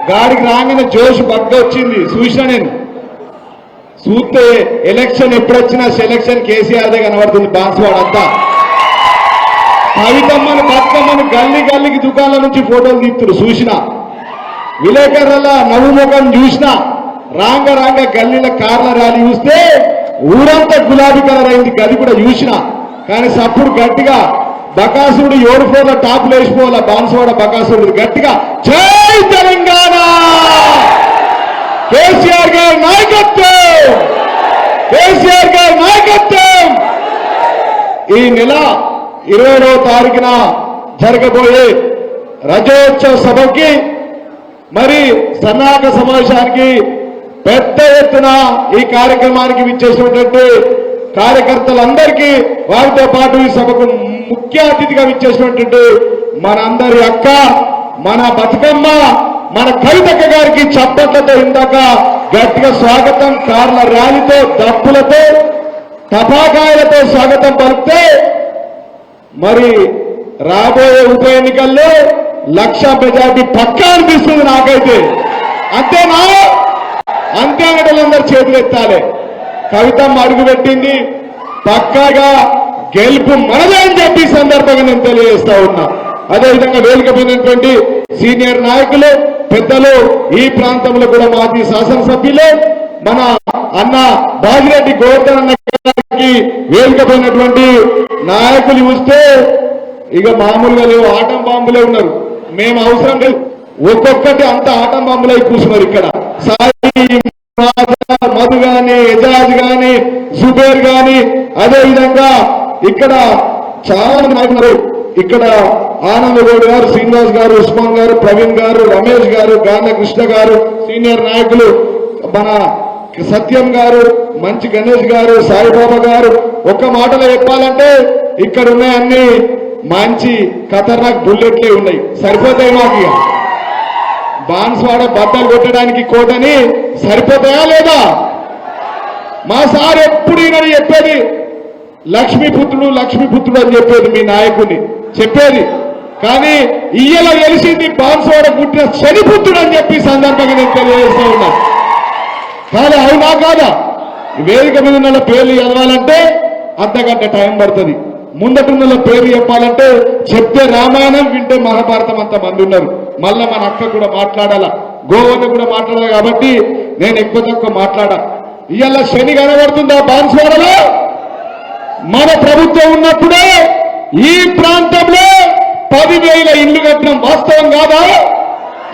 గాడికి రాగానే జోష్ బగ్గ వచ్చింది చూసిన నేను చూస్తే ఎలక్షన్ ఎప్పుడొచ్చినా సెలక్షన్ కేసీఆర్దే కనబడుతుంది బాన్స్వాడ అంతా కవితమ్మను బతుకమ్మను గల్లీ గల్లీకి దుకాణాల నుంచి ఫోటోలు తీస్తున్నారు చూసిన విలేకరుల నవ్వు ముఖం చూసిన రాంగ రాంగ గల్లీల కార్ల ర్యాలీ చూస్తే ఊరంతా గులాబీ కలర్ అయింది గది కూడా చూసిన కానీ సప్పుడు గట్టిగా బకాసురుడు 7 ఫ్లోర్ల టాపులు వేసిపోవాల బాన్స్వాడ బకాసురుడు గట్టిగా జై తెలంగాణ కేసీఆర్ గారి నాయకత్వం కేసీఆర్ గారి నాయకత్వం ఈ నెల 20వ తారీఖున జరగబోయే రజోత్సవ సభకి మరి సన్నాహక సమావేశానికి పెద్ద ఎత్తున ఈ కార్యక్రమానికి విచ్చేసినటువంటి కార్యకర్తలందరికీ వారితో పాటు ఈ సభకు ముఖ్య అతిథిగా విచ్చేసినటువంటి మనందరి అక్క మన బతుకమ్మ మన కవితక్క గారికి చప్పట్లతో ఇందాక గట్టిగా స్వాగతం కార్ల ర్యాలీతో దప్పులతో టపాకాయలతో స్వాగతం పలికితే మరి రాబోయే ఉప ఎన్నికల్లో 1,00,000 మెజార్టీ పక్కా అనిపిస్తుంది నాకైతే అంతేనా అంతే అనటలందరూ చేతులు ఎత్తాలి కవితమ్మ అడుగు పెట్టింది పక్కాగా గెలుపు మనదే అని చెప్పి సందర్భంగా నేను తెలియజేస్తా ఉన్నా అదేవిధంగా వేదికమైనటువంటి సీనియర్ నాయకులు పెద్దలు ఈ ప్రాంతంలో కూడా మాజీ శాసనసభ్యులు మన అన్న బాజిరెడ్డి గోవర్ధన్ అన్న గారికి వేదికమైనటువంటి నాయకులు చూస్తే ఇక మామూలుగా లేవు ఆటం బాంబులే ఉన్నారు మేము అవసరం లేదు ఒక్కొక్కటి అంత ఆటం బాంబులై కూర్చున్నారు ఇక్కడ సాయి మధు గాని ఎజాజ్ గాని జుబేర్ గాని అదేవిధంగా ఇక్కడ చాలా మంది నాయకులు ఇక్కడ ఆనంద్ గౌడ్ గారు శ్రీనివాస్ గారు ఉస్మాన్ గారు ప్రవీణ్ గారు రమేష్ గారు గాంధ కృష్ణ గారు సీనియర్ నాయకులు మన సత్యం గారు మంచి గణేష్ గారు సాయిబాబా గారు ఒక్క మాటలో చెప్పాలంటే ఇక్కడ ఉన్నాయన్నీ మంచి ఖతర్నాక్ బుల్లెట్లే ఉన్నాయి సరిపోతాయి మాకు బాన్స్వాడ బద్దలు కొట్టడానికి కోటని సరిపోతాయా లేదా మా సార్ ఎప్పుడు ఈయనని చెప్పేది లక్ష్మీపుత్రుడు లక్ష్మీపుత్రుడు అని చెప్పేది మీ నాయకుడిని చెప్పేది కానీ ఇయ్యల తెలిసింది బాన్స్వాడ పుట్టిన శనిపుత్రుడు అని చెప్పి సందర్భంగా నేను తెలియజేస్తూ ఉన్నా కానీ అవునా కాదా వేదిక మీద ఉన్న పేర్లు చదవాలంటే అర్ధగంట టైం పడుతుంది ముందటున్న పేరు చెప్పాలంటే చెప్తే రామాయణం వింటే మహాభారతం అంత మంది ఉన్నారు మళ్ళా మన అక్క కూడా మాట్లాడాలా గోవన్న కూడా మాట్లాడాలి కాబట్టి నేను ఎక్కువ తక్కువ మాట్లాడా ఇవాళ శని కనబడుతుందా బాన్స్వాడలో మన ప్రభుత్వం ఉన్నప్పుడే ఈ ప్రాంతంలో 10,000 ఇళ్లు కట్టడం వాస్తవం కాదా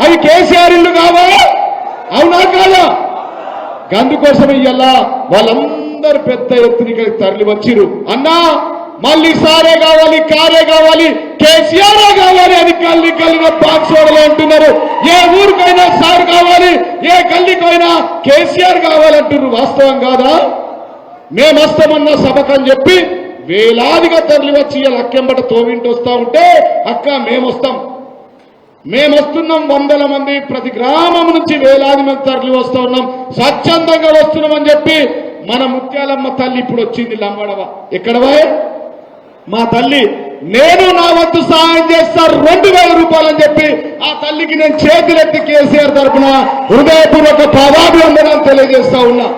అవి కేసీఆర్ ఇల్లు కాదా అవునా కాదా అందుకోసం ఇవాళ వాళ్ళందరూ పెద్ద ఎత్తున ఇక్కడికి తరలి వచ్చిరు అన్నా మళ్ళీ సారే కావాలి కారే కావాలి కేసీఆర్ కావాలి అని గల్లీగా బాన్స్వాడలో అంటున్నారు ఏ ఊరికైనా సార్ కావాలి ఏ గల్లీకైనా కేసీఆర్ కావాలంటున్నారు వాస్తవం కాదా మేము వస్తామన్న సభకని చెప్పి వేలాదిగా తరలి వచ్చి అక్కెంబట తోవింటి వస్తా ఉంటే అక్క మేమొస్తున్నాం 100 మంది ప్రతి గ్రామం నుంచి వేలాది మంది తరలి వస్తూ ఉన్నాం స్వచ్ఛందంగా వస్తున్నామని చెప్పి మన ముత్యాలమ్మ తల్లి ఇప్పుడు వచ్చింది లంబడవ ఎక్కడవా మా తల్లి నేను నా వంతు సహాయం చేస్తారు 2,000 రూపాయలు అని చెప్పి ఆ తల్లికి నేను చేతులెత్తి కేసీఆర్ తరఫున హృదయపూర్వక పాదాభివందనాలు తెలియజేస్తా ఉన్నా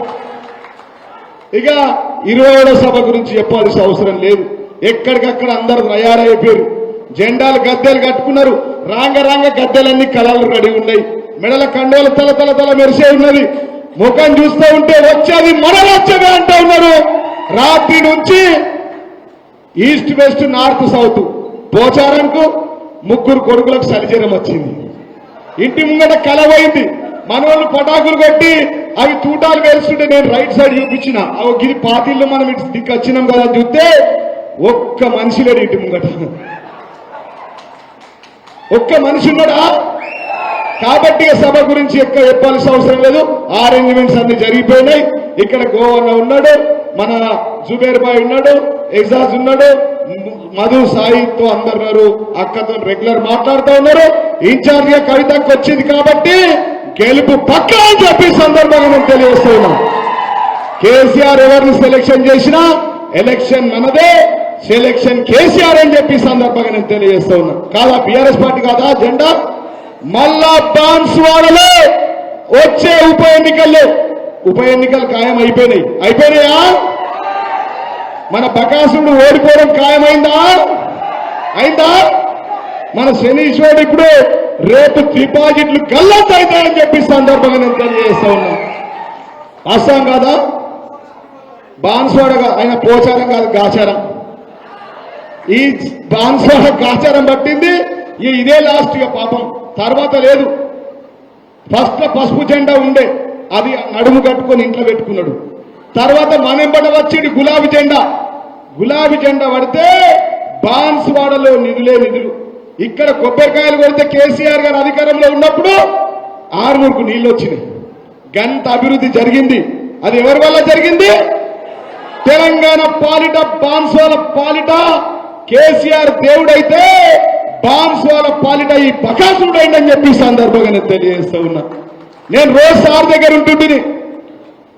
ఇక 27వ సభ గురించి చెప్పాల్సిన అవసరం లేదు ఎక్కడికక్కడ అందరూ తయారైపోయారు జెండాలు గద్దెలు కట్టుకున్నారు రాంగ గద్దెలన్నీ కళలు రెడీ ఉన్నాయి మెడల కండోలు తల మెరిసే ఉన్నది ముఖం చూస్తూ ఉంటే వచ్చేది మన వచ్చేది అంటూ ఉన్నారు రాత్రి నుంచి ఈస్ట్ వెస్ట్ నార్త్ సౌత్ పోచారంకు 3 కొడుకులకు సలిజరం వచ్చింది ఇంటి ముంగట కల పోయింది మనోళ్ళు పటాకులు కొట్టి అవి తూటాలు వేస్తుంటే నేను రైట్ సైడ్ చూపించిన అవి గిరి పాతిళ్ళు మనం ఇటు దిక్కు వచ్చినాం కదా చూస్తే ఒక్క మనిషి లేడు ఇంటి ముంగట ఒక్క మనిషి ఉన్నాడా కాబట్టి సభ గురించి ఎక్కువ చెప్పాల్సిన అవసరం లేదు అరేంజ్మెంట్స్ అన్ని జరిగిపోయినాయి ఇక్కడ గోవన్న ఉన్నాడు మన జుబేర్ బాయ్ ఉన్నాడు ఎగ్జాజ్ ఉన్నాడు మధు సాయితో అందరున్నారు అక్కతో రెగ్యులర్ మాట్లాడుతూ ఉన్నారు ఇన్ఛార్జిగా కవితకు వచ్చింది కాబట్టి గెలుపు పక్కా అని చెప్పి సందర్భంగా నేను తెలియజేస్తూ ఉన్నాం కేసీఆర్ ఎవరిని సెలెక్షన్ చేసినా ఎలక్షన్ మనదే సెలెక్షన్ కేసీఆర్ అని చెప్పి సందర్భంగా నేను తెలియజేస్తూ ఉన్నా కాదా బీఆర్ఎస్ పార్టీ కాదా జెండా మళ్ళా బాన్స్వాడలో వచ్చే ఉప ఎన్నికలు ఖాయం అయిపోయినాయా? మన బకాసుడు ఓడిపోవడం ఖాయమైందా? మన శనీశ్వరుడు ఇప్పుడు రేపు డిపాజిట్లు గల్లంతవుతాయని చెప్పి సందర్భంగా నేను తెలియజేస్తా ఉన్నా. వాస్తవం కాదా? బాన్స్వాడగా ఆయన పోచారం కాదు, గాచారం. ఈ బాన్స్వాడ గాచారం పట్టింది ఇదే లాస్ట్ ఇక పాపం. తర్వాత లేదు. ఫస్ట్ లో పసుపు జెండా ఉండే, అది నడుము కట్టుకొని ఇంట్లో పెట్టుకున్నాడు. తర్వాత మనంబడ వచ్చింది గులాబీ జెండా పడితే బాన్స్వాడలో నిధులే నిధులు. ఇక్కడ కొబ్బరికాయలు కొడితే కేసీఆర్ గారు అధికారంలో ఉన్నప్పుడు 6 నీళ్లు వచ్చినాయి. గంత అభివృద్ధి జరిగింది. అది ఎవరి వల్ల జరిగింది? తెలంగాణ పాలిట, బాన్స్వాడ పాలిట కేసీఆర్ దేవుడైతే బాన్స్వాడ పాలిట ఈ బకాసుడైందని చెప్పి సందర్భంగా నేను తెలియజేస్తా ఉన్నా. నేను రోజు సార్ దగ్గర ఉంటుంటిని.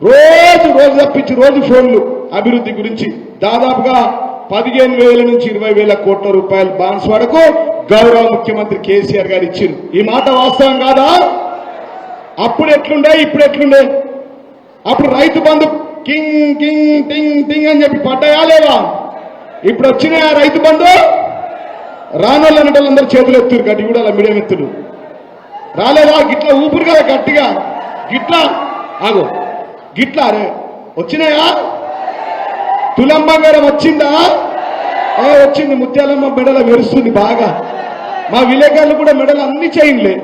రోజు తప్పించి రోజు ఫోన్లు అభివృద్ధి గురించి. దాదాపుగా 15,000 నుంచి 20,000 కోట్ల రూపాయలు బాన్స్వాడకు గౌరవ ముఖ్యమంత్రి కేసీఆర్ గారు ఇచ్చారు. ఈ మాట వాస్తవం కాదా? అప్పుడు ఎట్లుండే, ఇప్పుడు ఎట్లుండే? అప్పుడు రైతు బంధు కింగ్ కింగ్ టింగ్ టింగ్ అని చెప్పి పడ్డాయా లేవా? ఇప్పుడు వచ్చినాయా రైతు బంధు? రానోళ్ళు అనేటోళ్ళందరూ చేతులు ఎత్తురు, గట్టి కూడా మీడియం ఎత్తులు. రాలేదా? గిట్లా ఊపిరి కదా గట్టిగా, గిట్లా ఆగో, గిట్లా అరే వచ్చినాయా? తులం బంగారం వచ్చిందా? వచ్చింది. ముత్యాలమ్మ మెడల మెరుస్తుంది బాగా. మా విలేకరులు కూడా మెడలు అన్ని చైన్లే.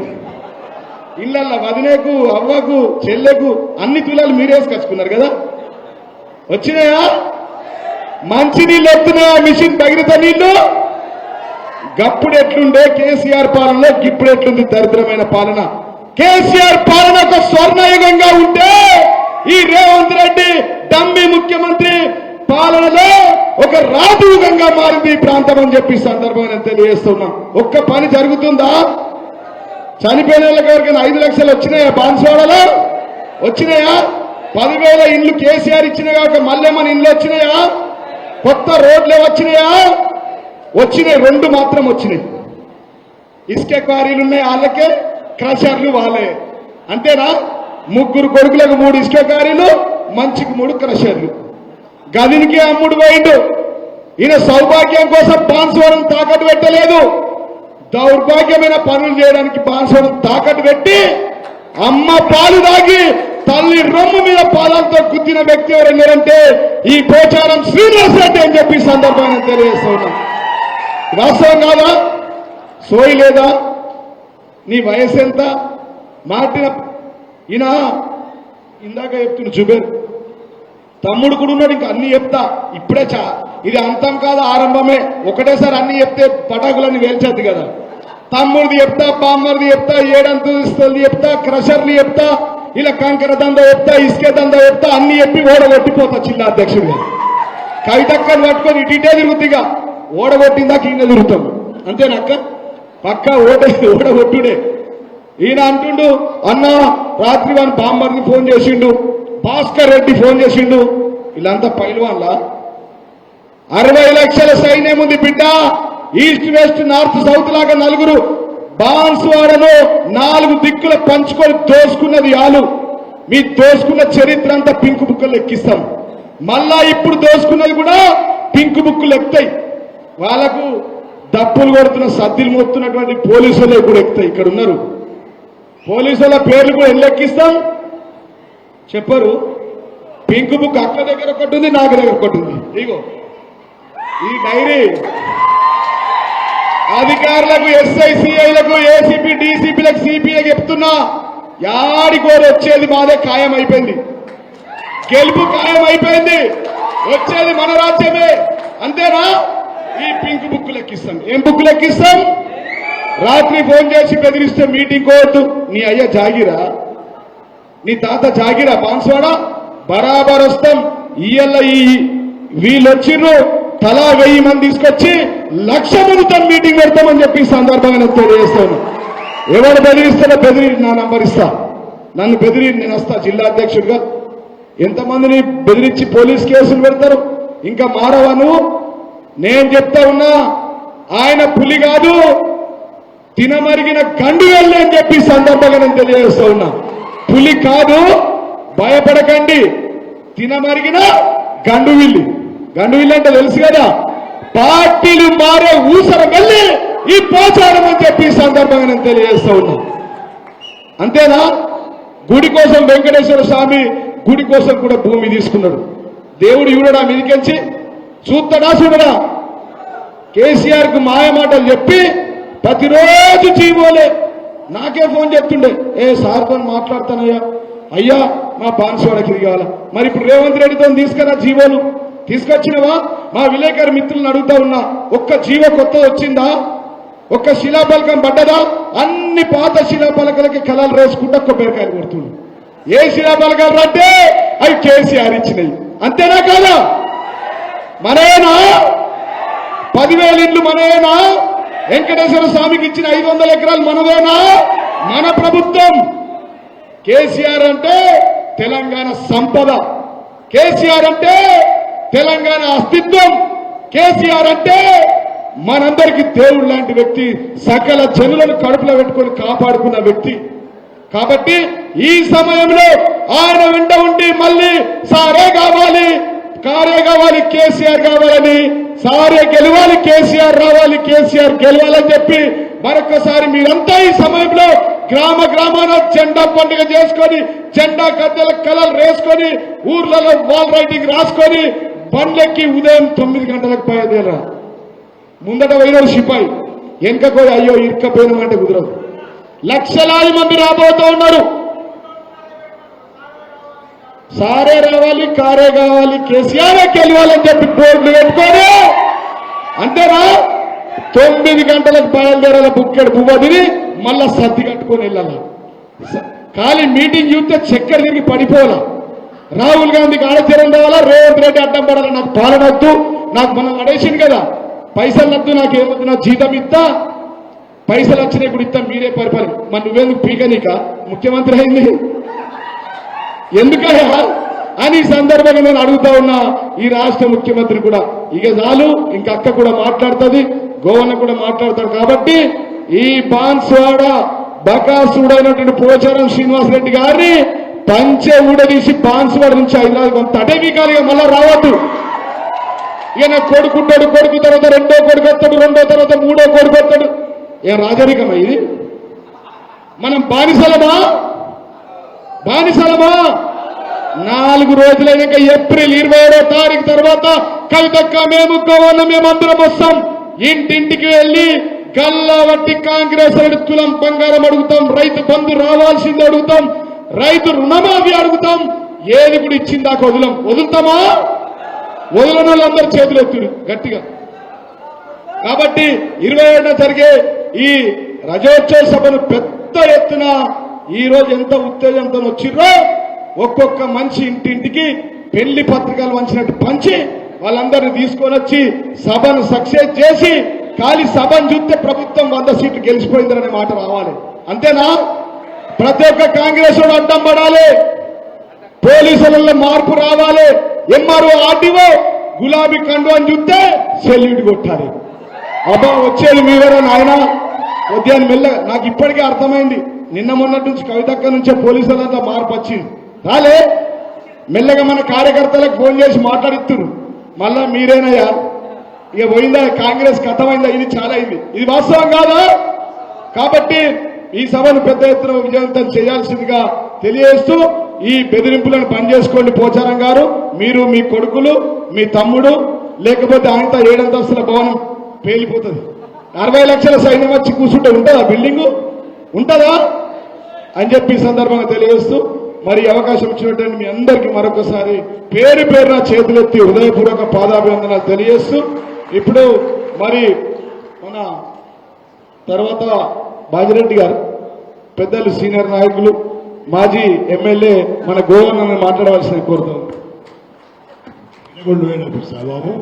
ఇళ్ళల్లో వదినేకు, అవ్వకు, చెల్లెకు అన్ని తులాలు మీరేసుకొచ్చుకున్నారు కదా. వచ్చినాయా? మంచి నీళ్ళు వస్తున్నాయా? మిషన్ భగీరథ నీళ్లు. గప్పుడు ఎట్లుండే కేసీఆర్ పాలనలో, ఇప్పుడు ఎట్లుంది దరిద్రమైన పాలన. కేసీఆర్ పాలన ఒక స్వర్ణయుగంగా ఉంటే ఈ రేవంత్ రెడ్డి డమ్మి ముఖ్యమంత్రి పాలనలో ఒక రాజయుగంగా మారింది ఈ ప్రాంతం అని చెప్పి సందర్భంగా తెలియజేస్తున్నా. ఒక్క పని జరుగుతుందా? చనిపోయిన వాళ్ళకి ఎవరికైనా 5 లక్షలు వచ్చినాయా? బాన్స్వాడలో వచ్చినాయా? 10,000 ఇండ్లు కేసీఆర్ ఇచ్చినా కాక మళ్ళీ మన ఇండ్లు వచ్చినాయా? కొత్త రోడ్లే వచ్చినాయా? వచ్చినాయి. 2 మాత్రం వచ్చినాయి. ఇసుక క్వారీలు ఉన్నాయి వాళ్ళకే, క్రషర్లు వాళ్ళే. అంతేనా? 3 కొడుకులకు 3 ఇసుక క్వారీలు, మంచికి 3 క్రషర్లు. గదినికి అమ్ముడు పోయిండు. ఈయన సౌభాగ్యం కోసం బాన్స్వాడం తాకట్టు పెట్టలేదు. దౌర్భాగ్యమైన పనులు చేయడానికి బాన్స్వాడం తాకట్టు పెట్టి అమ్మ పాలు దాగి తల్లి రొమ్ము మీద పాదాలతో గుద్దిన వ్యక్తి ఎవరంటే ఈ పోచారం శ్రీనివాస్ రెడ్డి అని చెప్పి సందర్భాన్ని తెలియజేస్తా ఉన్నాం. వాస్తవం కాదా? సోయి లేదా? నీ వయసు ఎంత? మాటిన ఈయన ఇందాక చెప్తున్న జుబేర్ తమ్ముడు కూడా ఉన్నాడు. ఇంకా అన్ని చెప్తా ఇప్పుడే ఇది అంతం కాదు, ఆరంభమే. ఒకటేసారి అన్ని చెప్తే పటాకులన్నీ వేల్చేద్ది కదా. తమ్ముడిది చెప్తా, బామ్మర్ది చెప్తా, 7 అంతస్తులది చెప్తా, క్రషర్లు చెప్తా, ఇలా కంకర దందా చెప్తా, ఇసుకే దందా చెప్తా, అన్ని చెప్పి ఓడగొట్టిపోతా జిల్లా అధ్యక్షుడిగా. కవితక్కని పట్టుకొని ఇటీటే తిరుగుద్దిగా. ఓడగొట్టిందాక ఈయన తిరుగుతాం. అంతేనక్క? పక్క ఓడగొట్టుడే. ఈయన అంటుండు, అన్న రాత్రి వాని బామ్మర్ది ఫోన్ చేసిండు, భాస్కర్ రెడ్డి ఫోన్ చేసిండు. వీళ్ళంతా పైల్వాన్లా? 60 లక్షల సైన్యం ఉంది బిడ్డ. ఈస్ట్ వెస్ట్ నార్త్ సౌత్ లాగా 4 బాన్స్వాడలో 4 దిక్కుల పంచుకొని దోసుకున్నది ఆలు. మీ దోసుకున్న చరిత్ర అంతా పింక్ బుక్కులు ఎక్కిస్తాం. మళ్ళా ఇప్పుడు దోసుకున్నది కూడా పింక్ బుక్కులు ఎక్కుతాయి. వాళ్ళకు డప్పులు కొడుతున్న, సద్దిలు మోస్తున్నటువంటి పోలీసులే కూడా ఎక్కుతాయి. ఇక్కడ ఉన్నారు పోలీసుల పేర్లు కూడా ఎల్లెక్కిస్తాం. చెప్పరు. పింక్ బుక్ అక్క దగ్గర ఒకటి ఉంది, నాకు దగ్గర ఒకటి ఉంది. ఇగో ఈ డైరీ అధికారులకు, ఎస్ఐ సిఐలకు, ఏసీపీ డీసీపీలకు, సిపిఐకి చెప్తున్నా, యాడికోరు వచ్చేది మాదే ఖాయం అయిపోయింది. గెలుపు ఖాయం అయిపోయింది. వచ్చేది మన రాజ్యమే. అంతేనా? ఈ పింక్ బుక్ లెక్కిస్తాం. ఏం బుక్ లెక్కిస్తాం? రాత్రి ఫోన్ చేసి బెదిరిస్తే మీటింగ్ కోవద్దు. నీ అయ్య జాగిరా, నీ తాత జాగిరా బాన్స్వాడ, బరాబర్ వస్తాం. ఇయ్యల్ల వీళ్ళు వచ్చిర్రు, తలా 1000 మంది తీసుకొచ్చి 1,00,000 మందితో మీటింగ్ పెడతామని చెప్పి సందర్భంగా నేను తెలియజేస్తాను. ఎవరు బెదిరిస్తారో బెదిరి నా నంబర్ ఇస్తా. నన్ను బెదిరి నేను వస్తా జిల్లా అధ్యక్షుడిగా. ఎంతమందిని బెదిరించి పోలీస్ కేసులు పెడతారు? ఇంకా మారవా? 'నువ్వు నేను చెప్తా ఉన్నా, ఆయన పులి కాదు, తినమరిగిన గండు వెళ్ళి అని చెప్పి సందర్భంగా నేను తెలియజేస్తా ఉన్నా. పులి కాదు, భయపడకండి, తినమరిగిన గండు విల్లి. గండు విల్లి అంటే తెలుసు కదా, పార్టీలు మారే ఊసర వెళ్ళి ఈ పోచారం అని చెప్పి సందర్భంగా నేను తెలియజేస్తా ఉన్నా. అంతేనా? గుడి కోసం వెంకటేశ్వర స్వామి గుడి కోసం కూడా భూమి తీసుకున్నాడు. దేవుడు చూడడా మీదికెంచి? చూస్తాడా చూడడా? కేసీఆర్ కు మాయ మాటలు చెప్పి ప్రతిరోజు జీవోలే. నాకే ఫోన్ చెప్తుండే, సార్తో మాట్లాడతానయ్యా, అయ్యా మా బాన్సువాడకి ఇది కావాలా. మరి ఇప్పుడు రేవంత్ రెడ్డితో తీసుకురా జీవోలు, తీసుకొచ్చినవా? మా విలేకరు మిత్రులను అడుగుతా ఉన్నా, ఒక్క జీవో కొత్తది వచ్చిందా? ఒక్క శిలాపలకం పడ్డదా? అన్ని పాత శిలాపలకలకి కళలు రేసుకుంటా కొబ్బరికాయలు కొడుతుంది. ఏ శిలాపలకాలు రద్దే? అవి కేసీఆర్ ఇచ్చినాయి. అంతేనా కాదా? మనేనా? 10,000 ఇండ్లు మనేనా? వెంకటేశ్వర స్వామికి ఇచ్చిన 500 ఎకరాలు మనదేనా? మన ప్రభుత్వం. కేసీఆర్ అంటే తెలంగాణ సంపద, కేసీఆర్ అంటే తెలంగాణ అస్తిత్వం, కేసీఆర్ అంటే మనందరికీ దేవుడు లాంటి వ్యక్తి, సకల జనులను కడుపులో పెట్టుకొని కాపాడుకున్న వ్యక్తి. కాబట్టి ఈ సమయంలో ఆయన వెంట ఉండి మళ్ళీ సారే కావాలి, కారే కావాలి, కేసీఆర్ కావాలని, సారే గెలవాలి, కేసీఆర్ రావాలి, కేసీఆర్ గెలవాలని చెప్పి మరొకసారి మీరంతా ఈ సమయంలో గ్రామ గ్రామాన జెండా పండుగ చేసుకొని, జెండా గద్దెల కలలు వేసుకొని, ఊర్లలో వాల్ రైటింగ్ రాసుకొని బండ్లెక్కి ఉదయం 9 గంటలకు బయలుదేరా. ముందట పోయిన సిపాయి వెనక పోయి అయ్యో ఇరుక్కపోయినామంటే కుదరదు. లక్షలాది మంది రాబోతూ ఉన్నారు. సారే రావాలి, కారే కావాలి, కేసీఆరే గెలవాలని చెప్పి బోర్డులు పెట్టుకొని అంతేనా 9 గంటలకు బయలుదేరాల బుక్కెడు పువ్వ తిని మళ్ళా సర్ది కట్టుకొని వెళ్ళాలి. ఖాళీ మీటింగ్ చూస్తే చక్కెర తిరిగి పడిపోవాలా. రాహుల్ గాంధీకి ఆడచరం రావాలా, రేవంత్ రెడ్డి అడ్డం పడాలా. నాకు పాలనొద్దు, నాకు మనం అడేసింది కదా, పైసలు వద్దు, నాకు ఏమొద్దు, నా జీతం ఇస్తా, పైసలు వచ్చినాయి ఇప్పుడు ఇస్తా, మీరే పరిపాలన. మరి నువ్వెందుకు పీకనీక ముఖ్యమంత్రి అయింది ఎందుకయ్యా అని సందర్భంగా నేను అడుగుతా ఉన్నా ఈ రాష్ట్ర ముఖ్యమంత్రి కూడా. ఇక చాలు, ఇంకా అక్క కూడా మాట్లాడుతుంది, గోవన్న కూడా మాట్లాడతాడు. కాబట్టి ఈ బాన్స్వాడ బకాసుడైనటువంటి పోచారం శ్రీనివాసరెడ్డి గారిని పంచె ఊడదీసి బాన్స్వాడ నుంచి హైదరాబాద్ కొంత అటవీకాలుగా మళ్ళా రావద్దు. ఇక నా కొడుకుంటాడు, కొడుకు తర్వాత రెండో కొడుకు వస్తాడు, రెండో తర్వాత మూడో కొడుకు వస్తాడు. ఏ రాజరికమా ఇది? మనం బానిసలమా? బానిసలమా? 4 రోజులైనాక ఏప్రిల్ 27వ తారీఖు తర్వాత కవితక్క మేము గోవన్న మేమందరం వస్తాం. ఇంటింటికి వెళ్ళి గల్లా వట్టి కాంగ్రెస్ తులం బంగారం అడుగుతాం, రైతు బంధు రావాల్సింది అడుగుతాం, రైతు రుణమాఫీ అడుగుతాం. ఏది కూడా ఇచ్చిందాక వదులుతామా? వదలని వాళ్ళందరూ చేతులు ఎత్తురు గట్టిగా. కాబట్టి 27న జరిగే ఈ రజోత్సవ సభను పెద్ద ఎత్తున ఈ రోజు ఎంత ఉత్తేజంతో వచ్చిర్రో, ఒక్కొక్క మనిషి ఇంటింటికి పెళ్లి పత్రికలు వంచినట్టు పంచి వాళ్ళందరినీ తీసుకొని వచ్చి సభను సక్సెస్ చేసి, ఖాళీ సభను చూస్తే ప్రభుత్వం 100 సీట్లు గెలిచిపోయిందనే మాట రావాలి. అంతేనా? ప్రతి ఒక్క కాంగ్రెస్ వాడు అడ్డం పడాలి, పోలీసులలో మార్పు రావాలి, ఎంఆర్ఓ ఆర్టీఓ గులాబీ కండు అని చూస్తే సెల్యూట్ కొట్టాలి. అబ్బా వచ్చేది మీవరా నాయన ఉద్యాన్ని మెల్ల. నాకు ఇప్పటికే అర్థమైంది, నిన్న మొన్నటి నుంచి కవితక్క నుంచే పోలీసులంతా మార్పు వచ్చింది. రాలే మెల్లగా మన కార్యకర్తలకు ఫోన్ చేసి మాట్లాడిస్తున్నారు. మళ్ళా మీరేనయ్యా ఇక పోయిందా, కాంగ్రెస్ కథమైందా, ఇది చాలా అయింది. ఇది వాస్తవం కాదా? కాబట్టి ఈ సభను పెద్ద ఎత్తున విజయవంతం చేయాల్సిందిగా తెలియజేస్తూ, ఈ బెదిరింపులను పనిచేసుకోండి పోచారం గారు, మీరు, మీ కొడుకులు, మీ తమ్ముడు, లేకపోతే ఆయనతో 7 అంతస్తుల భవనం పేలిపోతుంది. 60 లక్షల సైన్యం వచ్చి కూర్చుంటే ఉంటుందా? బిల్డింగు ఉంటుందా అని చెప్పి సందర్భంగా తెలియజేస్తూ, మరి అవకాశం ఇచ్చినటువంటి మీ అందరికీ మరొకసారి పేరు పేరున చేతులెత్తి హృదయపూర్వక పాదాభివందనాలు తెలియజేస్తూ, ఇప్పుడు మరి మన తర్వాత బాజిరెడ్డి గారు, పెద్దలు, సీనియర్ నాయకులు, మాజీ ఎమ్మెల్యే మన గోవన్నను మాట్లాడవలసిన కోరుతాం. బాబు